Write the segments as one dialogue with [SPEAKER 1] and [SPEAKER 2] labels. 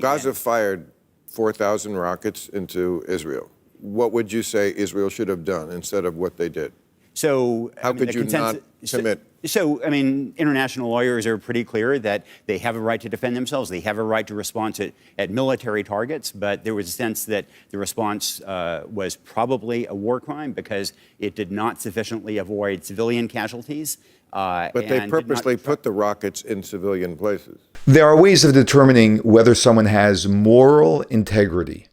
[SPEAKER 1] Gaza fired 4,000 rockets into Israel. What would you say Israel should have done instead of what they did?
[SPEAKER 2] So
[SPEAKER 1] how could you not commit?
[SPEAKER 2] So, international lawyers are pretty clear that they have a right to defend themselves. They have a right to respond at military targets. But there was a sense that the response was probably a war crime because it did not sufficiently avoid civilian casualties.
[SPEAKER 1] But they purposely put the rockets in civilian places.
[SPEAKER 3] There are ways of determining whether someone has moral integrity.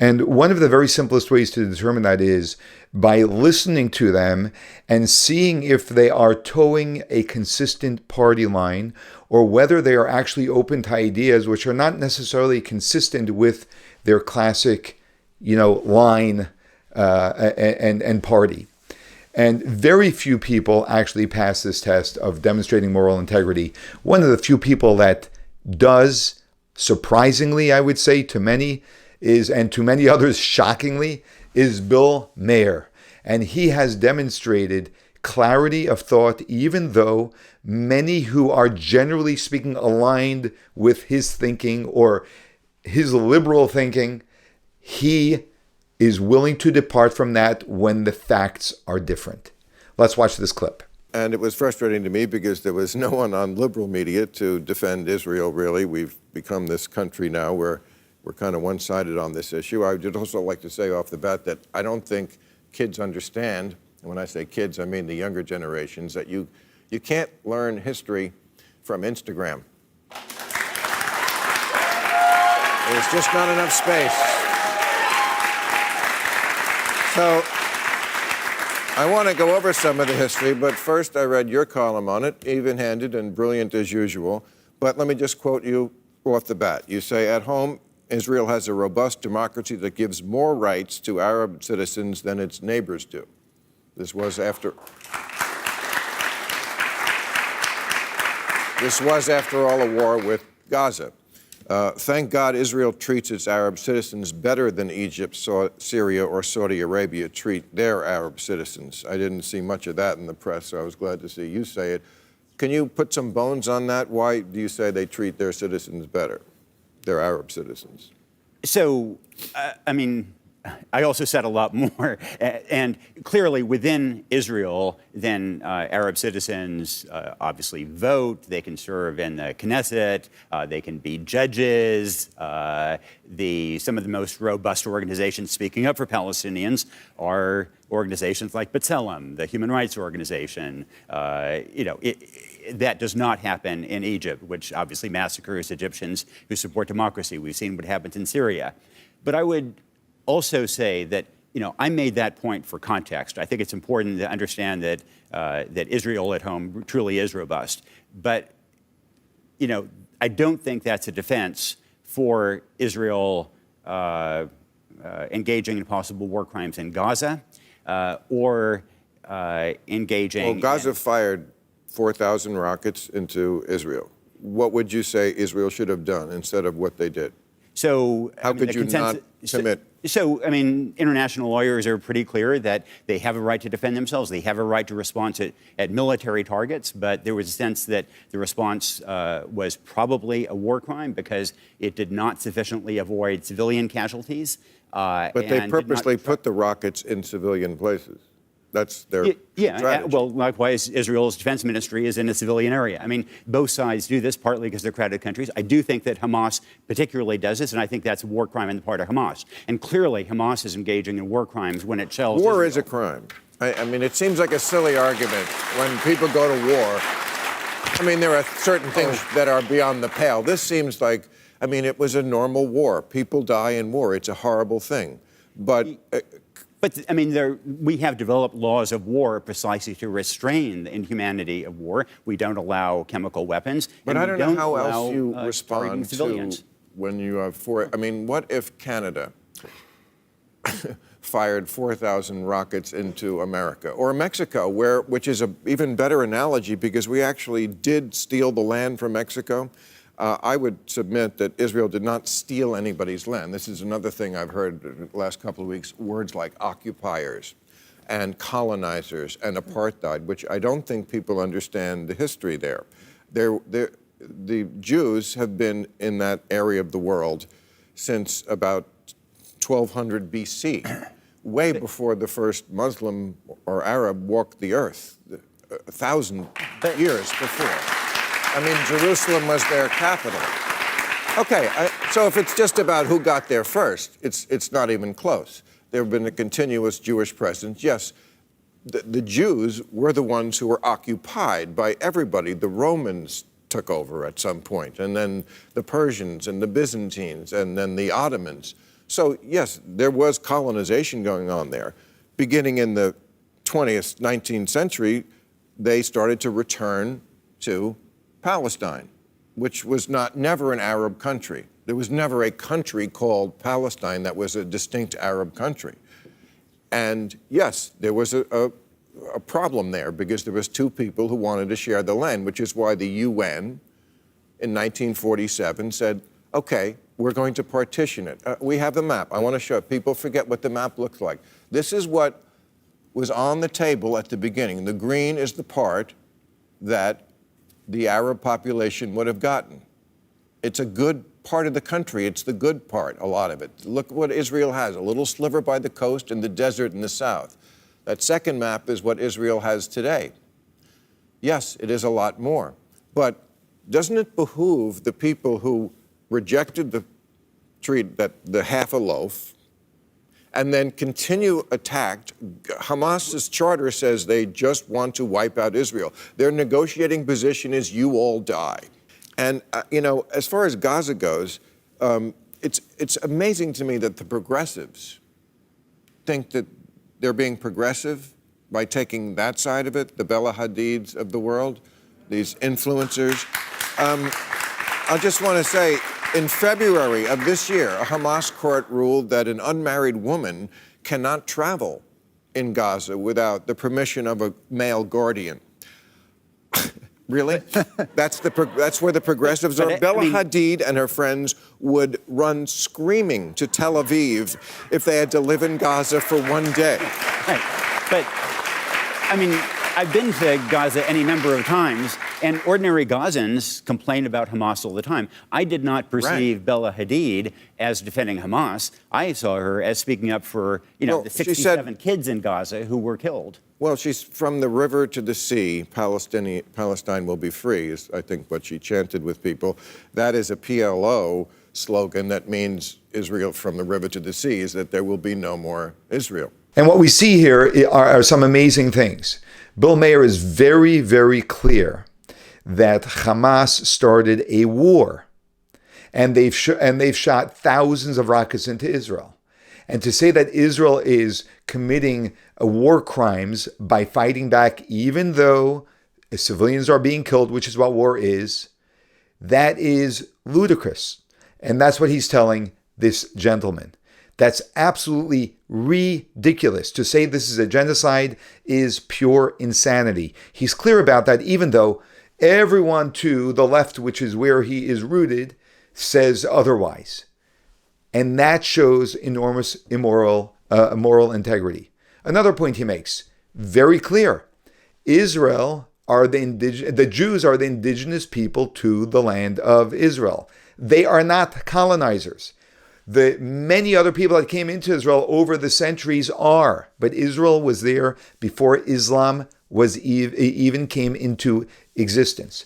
[SPEAKER 3] And one of the very simplest ways to determine that is by listening to them and seeing if they are towing a consistent party line or whether they are actually open to ideas which are not necessarily consistent with their classic, line and party. And very few people actually pass this test of demonstrating moral integrity. One of the few people that does, surprisingly, I would say to many, and to many others shockingly, is Bill Maher. And he has demonstrated clarity of thought, even though many who are generally speaking aligned with his thinking or his liberal thinking, he is willing to depart from that when the facts are different. Let's watch this clip.
[SPEAKER 1] And it was frustrating to me because there was no one on liberal media to defend Israel, really. We've become this country now where we're kind of one-sided on this issue. I would also like to say off the bat that I don't think kids understand, and when I say kids, I mean the younger generations, that you can't learn history from Instagram. There's just not enough space. So I want to go over some of the history, but first I read your column on it, even-handed and brilliant as usual. But let me just quote you off the bat. You say, at home, Israel has a robust democracy that gives more rights to Arab citizens than its neighbors do. This was after all a war with Gaza. Thank God Israel treats its Arab citizens better than Egypt, Syria, or Saudi Arabia treat their Arab citizens. I didn't see much of that in the press, so I was glad to see you say it. Can you put some bones on that? Why do you say they treat their citizens better, their Arab citizens?
[SPEAKER 2] So, I also said a lot more. And clearly within Israel, then Arab citizens obviously vote. They can serve in the Knesset. They can be judges. Some of the most robust organizations speaking up for Palestinians are organizations like B'Tselem, the human rights organization. That does not happen in Egypt, which obviously massacres Egyptians who support democracy. We've seen what happens in Syria. But I would also say that, I made that point for context. I think it's important to understand that that Israel at home truly is robust. But, I don't think that's a defense for Israel engaging in possible war crimes in Gaza or engaging.
[SPEAKER 1] Well, Gaza fired 4,000 rockets into Israel. What would you say Israel should have done instead of what they did?
[SPEAKER 2] So
[SPEAKER 1] how could you not commit?
[SPEAKER 2] So, international lawyers are pretty clear that they have a right to defend themselves. They have a right to respond at military targets. But there was a sense that the response was probably a war crime because it did not sufficiently avoid civilian casualties.
[SPEAKER 1] But they purposely put the rockets in civilian places. That's their strategy.
[SPEAKER 2] Well, likewise, Israel's defense ministry is in a civilian area. Both sides do this partly because they're crowded countries. I do think that Hamas particularly does this, and I think that's a war crime on the part of Hamas. And clearly, Hamas is engaging in war crimes when it shells
[SPEAKER 1] War
[SPEAKER 2] Israel.
[SPEAKER 1] is a crime. It seems like a silly argument when people go to war. There are certain things that are beyond the pale. This seems like, it was a normal war. People die in war. It's a horrible thing. But
[SPEAKER 2] we have developed laws of war precisely to restrain the inhumanity of war. We don't allow chemical weapons.
[SPEAKER 1] But I don't know how else you respond to when you have what if Canada fired 4,000 rockets into America, or Mexico, which is an even better analogy because we actually did steal the land from Mexico. I would submit that Israel did not steal anybody's land. This is another thing I've heard in the last couple of weeks, words like occupiers and colonizers and apartheid, which I don't think people understand the history there. the Jews have been in that area of the world since about 1200 BC, way before the first Muslim or Arab walked the earth, 1,000 years before. I mean, Jerusalem was their capital. Okay, so if it's just about who got there first, it's not even close. There have been a continuous Jewish presence. Yes, the Jews were the ones who were occupied by everybody. The Romans took over at some point, and then the Persians and the Byzantines, and then the Ottomans. So yes, there was colonization going on there. Beginning in the 20th, 19th century, they started to return to Palestine, which was never an Arab country. There was never a country called Palestine that was a distinct Arab country. And yes, there was a problem there because there was two people who wanted to share the land, which is why the UN in 1947 said, okay, we're going to partition it. We have the map. I want to show people forget what the map looks like. This is what was on the table at the beginning. The green is the part that the Arab population would have gotten. It's a good part of the country. It's the good part, a lot of it. Look what Israel has, a little sliver by the coast and the desert in the south. That second map is what Israel has today. Yes, it is a lot more. But doesn't it behoove the people who rejected the treat, the half a loaf, and then continue attacked? Hamas's charter says they just want to wipe out Israel. Their negotiating position is you all die. And, as far as Gaza goes, it's amazing to me that the progressives think that they're being progressive by taking that side of it, the Bella Hadids of the world, these influencers. I just want to say, in February of this year, a Hamas court ruled that an unmarried woman cannot travel in Gaza without the permission of a male guardian. Really? That's where the progressives are. Bella Hadid and her friends would run screaming to Tel Aviv if they had to live in Gaza for one day.
[SPEAKER 2] Right. But, I've been to Gaza any number of times, and ordinary Gazans complain about Hamas all the time. I did not perceive Bella Hadid as defending Hamas. I saw her as speaking up for, the 67 kids in Gaza who were killed.
[SPEAKER 1] Well, she's from the river to the sea, Palestine will be free, is I think what she chanted with people. That is a PLO slogan that means Israel from the river to the sea, is that there will be no more Israel.
[SPEAKER 3] And what we see here are some amazing things. Bill Maher is very, very clear that Hamas started a war, and they've shot thousands of rockets into Israel. And to say that Israel is committing war crimes by fighting back, even though civilians are being killed, which is what war is, that is ludicrous. And that's what he's telling this gentleman. That's absolutely ridiculous. To say this is a genocide is pure insanity. He's clear about that, even though everyone to the left, which is where he is rooted, says otherwise. And that shows enormous moral integrity. Another point he makes, very clear. Israel the Jews are the indigenous people to the land of Israel. They are not colonizers. The many other people that came into Israel over the centuries are, but Israel was there before Islam even came into existence.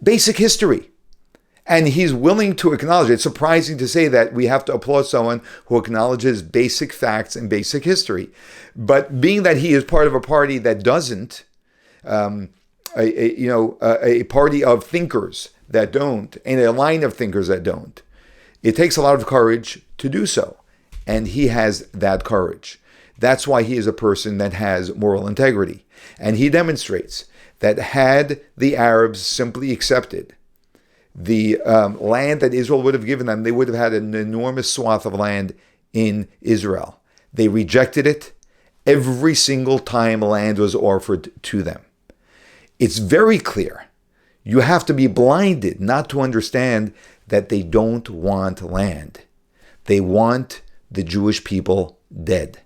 [SPEAKER 3] Basic history. And he's willing to acknowledge it. It's surprising to say that we have to applaud someone who acknowledges basic facts and basic history. But being that he is part of a party that doesn't, a party of thinkers that don't, and a line of thinkers that don't, it takes a lot of courage to do so. And he has that courage. That's why he is a person that has moral integrity. And he demonstrates that had the Arabs simply accepted the land that Israel would have given them, they would have had an enormous swath of land in Israel. They rejected it every single time land was offered to them. It's very clear. You have to be blinded not to understand that they don't want land. They want the Jewish people dead.